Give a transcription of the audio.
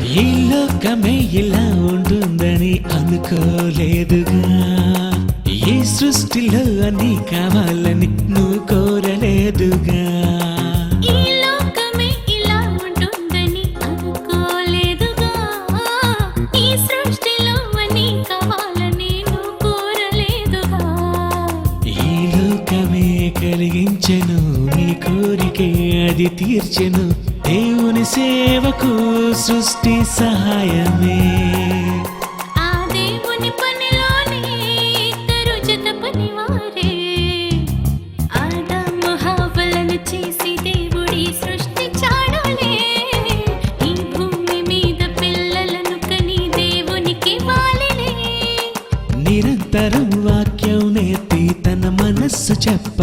ఈ లోకమే ఇలా ఉంటుందని అనుకోలేదుగా. ఈ సృష్టిలో అన్ని కావాలని నువ్వు కోరలేదుగా. ఈ లోకమే ఇలా ఉంటుందని అనుకోలేదుగా. ఈ సృష్టిలో అన్ని కావాలని నువ్వు కోరలేదుగా. ఈ లోకమే కలిగించెను నీ కోరికే అది తీర్చెను. దేవుని సేవకు సృష్టి సహాయమే. ఆ దేవుని పనిలోనే ఇద్దరు జత పనివారే. ఆదాము హవ్వలను చేసి దేవుడి సృష్టించాడులే. ఈ భూమి మీద పిల్లలను కని దేవునికి వాలిలే. నిరంతరం వాక్యం నేర్పి తన మనస్సు చెప్ప